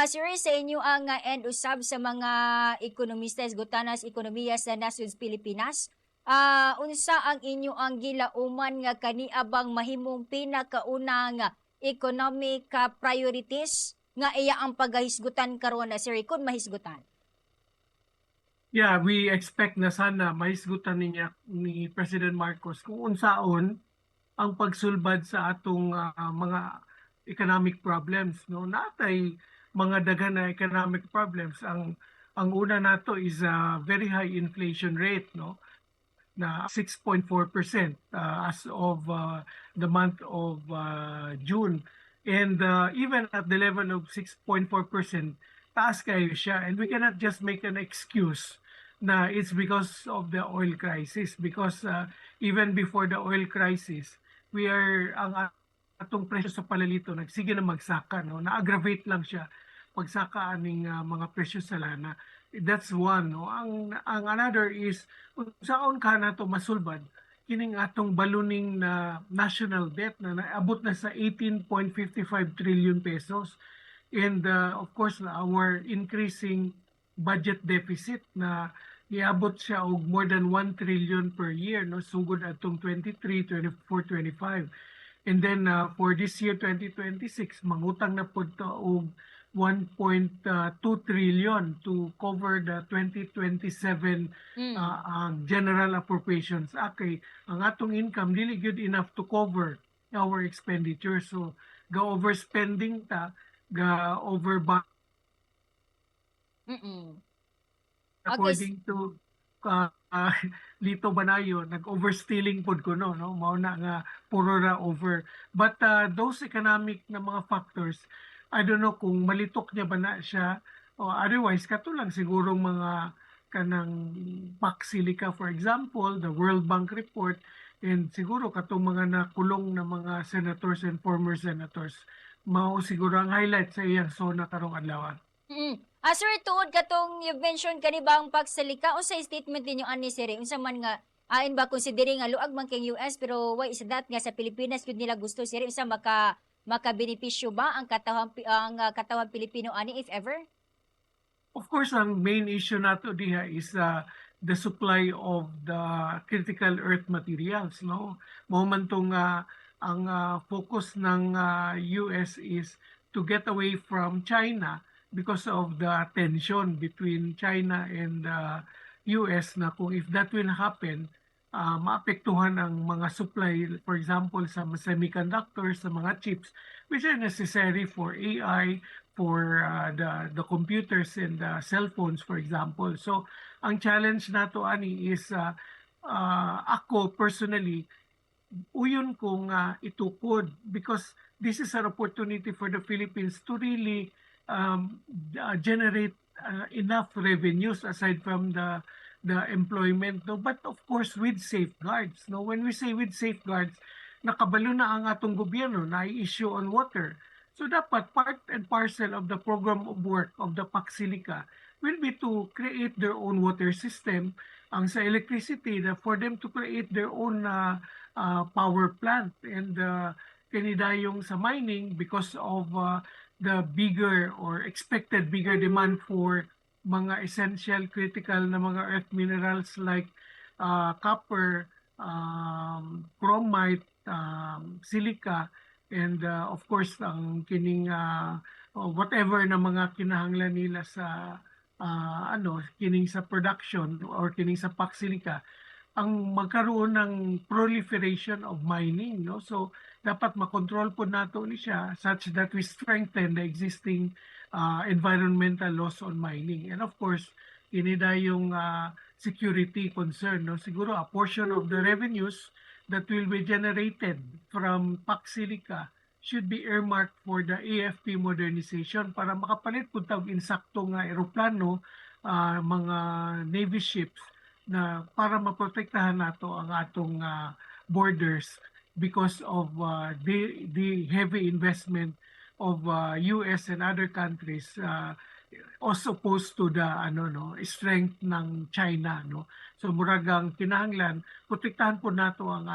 Sir, sa inyo ang end usab sa mga ekonomistas, gutanas ekonomiya sa Nasud Pilipinas. Unsa ang inyo ang gilauman nga kaniabang mahimong pinakaunang economic priorities nga iya ang paghisgutan karon na Sir kung mahisgutan? Yeah, we expect na sana mahisgutan ni President Marcos kung unsaon ang pagsulbad sa atong mga economic problems, no. Natay mga daghan na economic problems. Ang una nato is a very high inflation rate, no, na 6.4% as of the month of June. And even at the level of 6.4%, taas kayo siya. And we cannot just make an excuse na it's because of the oil crisis. Because even before the oil crisis, ang atong presyo sa palalito nagsige na magsaka, no? Na-aggravate lang siya pagsaka aning mga presyo sa lana. That's one, no. Ang another is unsaon ka nato masulbad kining atong baluning na national debt na naabot na sa 18.55 trillion pesos. And of course our increasing budget deficit na niabot siya og more than 1 trillion per year, no, sugod atong 23, 24, 25. And then for this year 2026 mangutang na pud ta og 1.2 trillion to cover the 2027 general appropriations. Okay, ang atong income dili good enough to cover our expenditure. So ga overspending ta, ga over Mm. Okay. according to Lito Banayo, nag-overstealing pod ko, no, mao na nga puro ra over. But those economic na mga factors, I don't know kung malitok niya ba na siya o otherwise katulang sigurong mga kanang Paxilica, for example, the World Bank report, and siguro katong mga nakulong na mga senators and former senators mao siguro ang highlight sa iyang sona karong adlaw. Sir, tuod katong you mentioned kanibang pagsalika o sa statement ninyo ani sir, unsa man nga ain ba considering nga luag man kay US pero why is that nga sa Pilipinas gud nila gusto sir unsa makabenepisyo ba ang katawang Pilipino ani if ever? Of course, ang main issue nato diha is the supply of the critical earth materials, no. Mao man tong ang focus ng US is to get away from China because of the tension between China and US, na kung if that will happen, maapektuhan ang mga supply, for example, sa semiconductors, sa mga chips, which are necessary for AI, for the computers and the cell phones, for example. So, ang challenge nato ani is ako personally, uyon kong itukod because this is an opportunity for the Philippines to really generate enough revenues aside from the employment, no, but of course with safeguards, no. When we say with safeguards, nakabalo na ang atong gobyerno na i-issue on water. So dapat part and parcel of the program of work of the Paxilica will be to create their own water system. Ang sa electricity, for them to create their own power plant, and kanidayong sa mining because of the bigger or expected bigger demand for mga essential critical na mga earth minerals like copper, chromite, silica, and of course ang kining whatever na mga kinahanglan nila sa kining sa production or kining sa Paxilica, ang magkaroon ng proliferation of mining, no. So dapat makontrol po nato ni siya such that we strengthen the existing environmental laws on mining. And of course, inida yung security concern, no. Siguro a portion of the revenues that will be generated from Paxilica should be earmarked for the AFP modernization para makapalit po tawag insakto nga eroplano, mga Navy ships na para maprotektahan nato ang atong borders because of the heavy investment of US and other countries as opposed to the strength ng China, no. So muragang kinahanglan protektahan po nato ang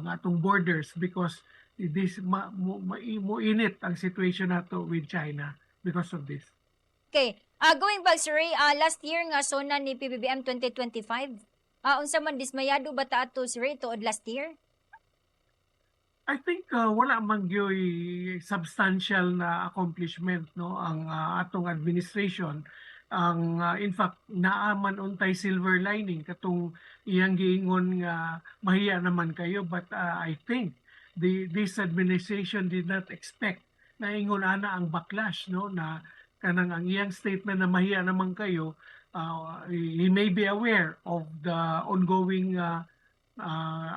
atong borders because this moinit ang situation nato with China. because of this. Okay. Going back, sir, last year nga sona ni PBBM 2025. Unsa man dismayado ba ta ato, sir, tuod last year? I think wala man gyoy substantial na accomplishment no ang atong administration. Ang in fact naaman untay silver lining katong iyang giingon nga mahiya naman kayo, but I think this administration did not expect na ingon ana ang backlash no na kanang ang iyang statement na mahiya naman kayo. He may be aware of the ongoing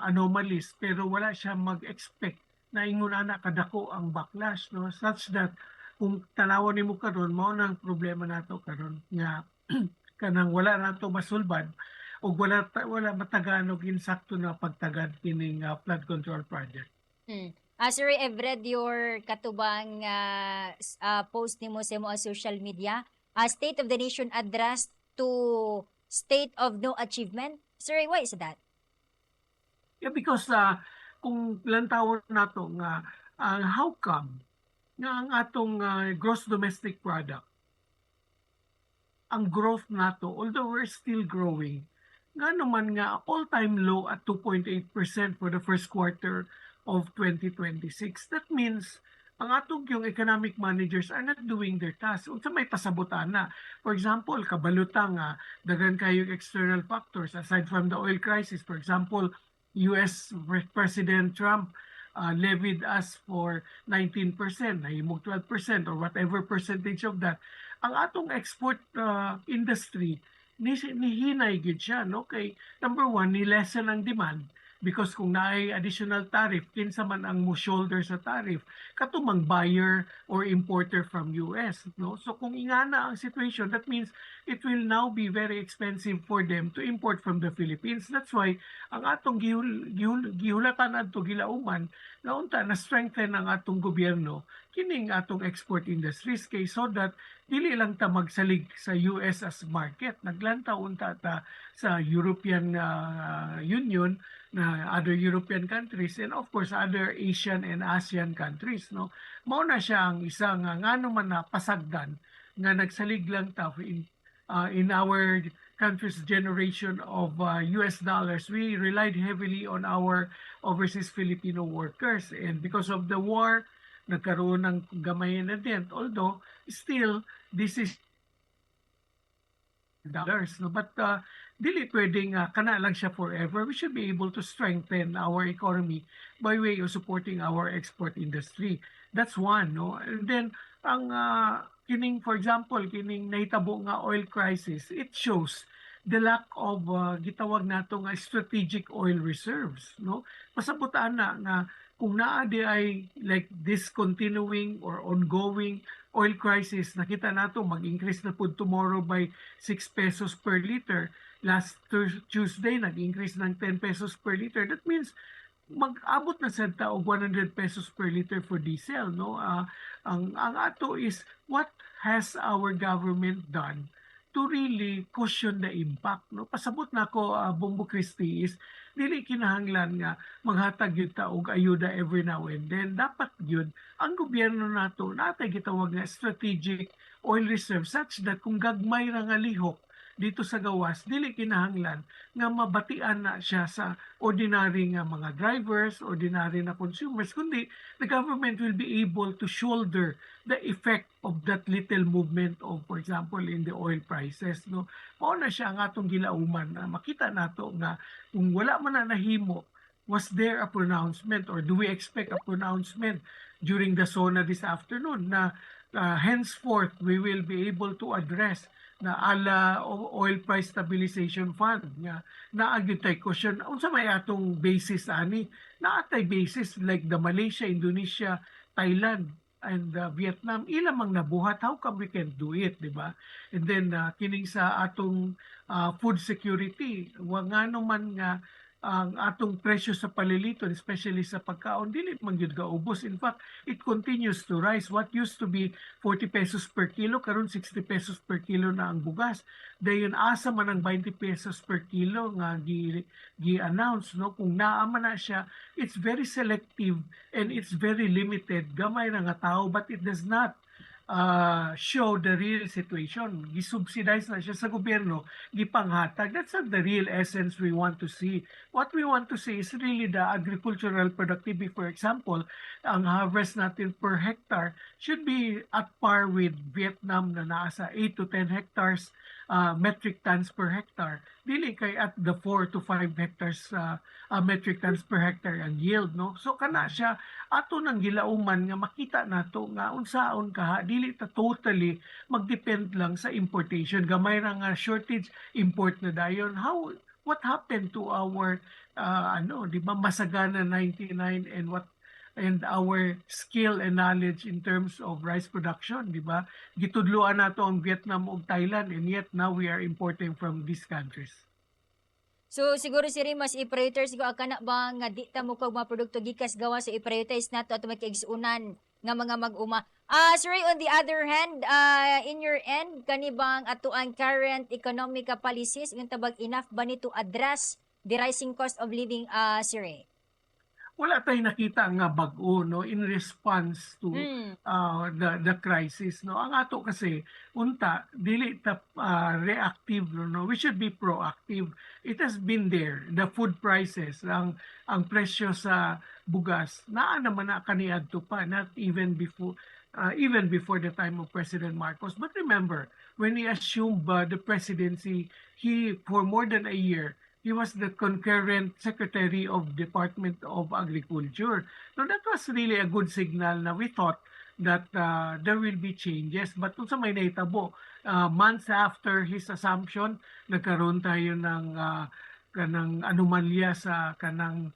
anomalies, pero wala siya mag-expect na ingon ana kadako ang backlash no, such that kung tanawon nimo karon mao nang problema nato karon nga kanang wala nato masulbad o wala matagaan og insakto na pagtagad kining flood control project. Sir, I've read your katubang post nimo sa mo social media. State of the Nation address to state of no achievement. Sir, why is that? Yeah, because kung lantawon nato nga how come nga ang atong gross domestic product, ang growth nato, although we're still growing, nga naman nga all-time low at 2.8% for the first quarter of 2026. That means ang atong yung economic managers are not doing their task. Unsa may pasabutan na. For example, kabalutang daghan kayong external factors aside from the oil crisis. For example, US President Trump levied us for 19%, nahimog 12% or whatever percentage of that. Ang atong export industry, nihinay gid siya. No? Kay, number one, ni-lessen ang demand because kung naay additional tariff, kinsa man ang mo-shoulder sa tariff, katumang buyer or importer from US. No? So kung ingana ang situation, that means it will now be very expensive for them to import from the Philippines. That's why ang atong gihulatan adto gilauman na unta na strengthen ang atong gobyerno kining atong export industries kay so that dili lang ta magsalig sa US as market, naglantaw unta ta sa European Union na other European countries and of course other Asian and ASEAN countries. No, mao na siya ang isang ngano man na pasagdan nga nagsalig lang ta in our country's generation of US dollars. We relied heavily on our overseas Filipino workers, and because of the war nagkaroon ng gamay na dent, although still this is dollars, no, but dili pwedeng kana lang siya forever. We should be able to strengthen our economy by way of supporting our export industry. That's one, no. And then ang kining, for example, kining nahitabo nga oil crisis, it shows the lack of gitawag nato nga strategic oil reserves, no. Pasabutan na nga kung naa di ay like this continuing or ongoing oil crisis, nakita nato mag-increase na po tomorrow by 6 pesos per liter. Last Tuesday, nag-increase ng 10 pesos per liter. That means mag-abot na sa og 100 pesos per liter for diesel. No? Ang ato is what has our government done to really cushion the impact. No? Pasabot na ko, Bongbong Cristi, is dili kinahanglan nga maghatag yun ta og ayuda every now and then. Dapat yun, ang gobyerno nato natay gitawag nga strategic oil reserve such that kung gagmay ra nga lihok dito sa gawas, dili kinahanglan nga mabatian na siya sa ordinary nga mga drivers, ordinary na consumers, kundi the government will be able to shoulder the effect of that little movement of, for example, in the oil prices. No? Mao na siya ang atong gilauman na makita nato nga kung wala man na nahimo, was there a pronouncement or do we expect a pronouncement during the SONA this afternoon na henceforth we will be able to address na ala oil price stabilization fund nga naagitay cushion unsa may atong basis ani naatay basis like the Malaysia, Indonesia, Thailand and Vietnam ilamang nabuhat. How come we can do it, di ba? And then kining sa atong food security wa ngano man nga ang atong presyo sa paliliton, especially sa pagkaon, dili man gyud gaubos. In fact, it continues to rise. What used to be 40 pesos per kilo, karon 60 pesos per kilo na ang bugas. Dayon asa man ang 20 pesos per kilo nga gi-announce, no? Kung naa man na siya, it's very selective and it's very limited. Gamay ra nga tao, but it does not show the real situation. Gisubsidize na siya sa gobyerno, gipanghatag. That's not the real essence we want to see. What we want to see is really the agricultural productivity. For example, ang harvest natin per hectare should be at par with Vietnam na nasa 8 to 10 hectares metric tons per hectare. Dili kay at the 4 to 5 hectares metric tons per hectare ang yield, no? So kana siya ato nang gilauman nga makita nato nga unsaon kaha dili ta totally magdepend lang sa importation. Gamay ra nga shortage, import na dayon. What happened to our di ba masagana 99 and our skill and knowledge in terms of rice production, di ba? Gitudloan nato ang Vietnam ug Thailand, and yet now we are importing from these countries. So siguro si mas i-prioritize siguro kana ba nga di ta mo kog mga produkto gikas gawa so i-prioritize nato ato makigsunan nga mga mag-uma. Sir, on the other hand, in your end kani bang ato ang current economic policies yung tabag enough ba ni to address the rising cost of living, Sir? Wala tayong nakita nga bag-o, no, in response to the crisis, no. Ang ato kasi unta dili ta reactive, no, we should be proactive. It has been there, the food prices, ang presyo sa bugas naa naman na kaniadto pa, not even before the time of President Marcos. But remember, when he assumed the presidency, for more than a year, he was the concurrent Secretary of Department of Agriculture. So that was really a good signal na we thought that there will be changes. But kung sa may naitabo, months after his assumption, nagkaroon tayo ng kanang anomalya sa kanang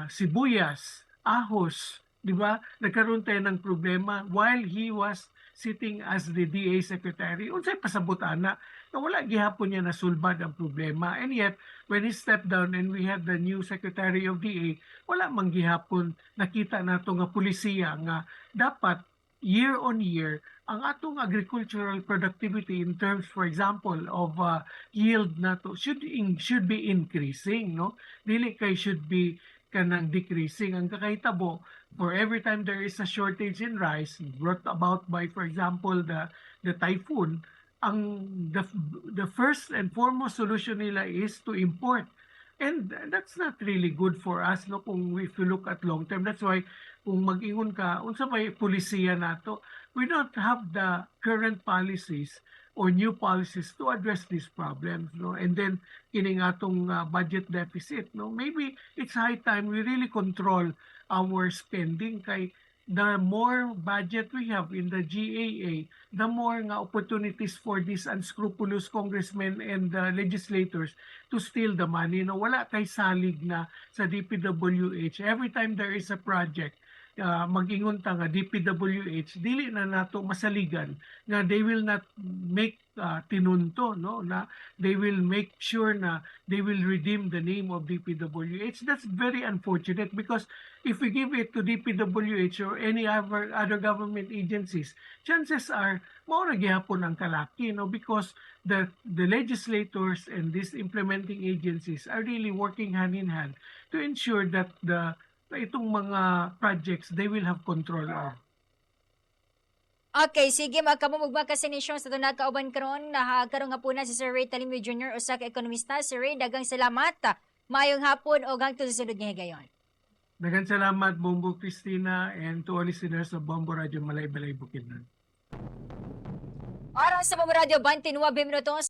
sibuyas, ahos, di ba? Nagkaroon tayo ng problema while he was sitting as the DA Secretary. Unsay pasabot ana na wala gihapon niya nasulbad ang problema. And yet, when he stepped down and we had the new Secretary of DA, wala man gihapon nakita nato nga pulisiya nga dapat year on year ang atong agricultural productivity in terms, for example, of yield nato should be increasing, no? Dili kay should be kanang decreasing. Ang kakahitabo, for every time there is a shortage in rice brought about by, for example, the typhoon, the first and foremost solution nila is to import. And that's not really good for us, no, kung if you look at long term. That's why kung mag-ingon ka unsa may pulisiya nato, we don't have the current policies or new policies to address these problems, no. And then kining atong budget deficit, no, maybe it's high time we really control our spending. Kay the more budget we have in the GAA, the more nga opportunities for these unscrupulous congressmen and legislators to steal the money. No, wala kay salig na sa DPWH. Every time there is a project, mag-ingon ta nga DPWH, dili na nato masaligan nga they will not make tinunto, no, na they will make sure na they will redeem the name of DPWH. That's very unfortunate because if we give it to DPWH or any other government agencies, chances are mao gihapon ang kalaki, no, because the legislators and these implementing agencies are really working hand in hand to ensure that itong mga projects they will have control of. Okay, sige, magkamumugba kasi ni Sean sa ito nagkauban karon karon nga po na si Sir Ray Talimio Jr. usa ka ekonomista. Sir Ray, dagang salamat. Mayong hapon o hangtod sa sunod nga higayon. Daghang salamat, Bombo Cristina, and to all listeners of Bombo Radio Malay-Balay Bukidnon. Oras sa Bombo Radio 29 minutos.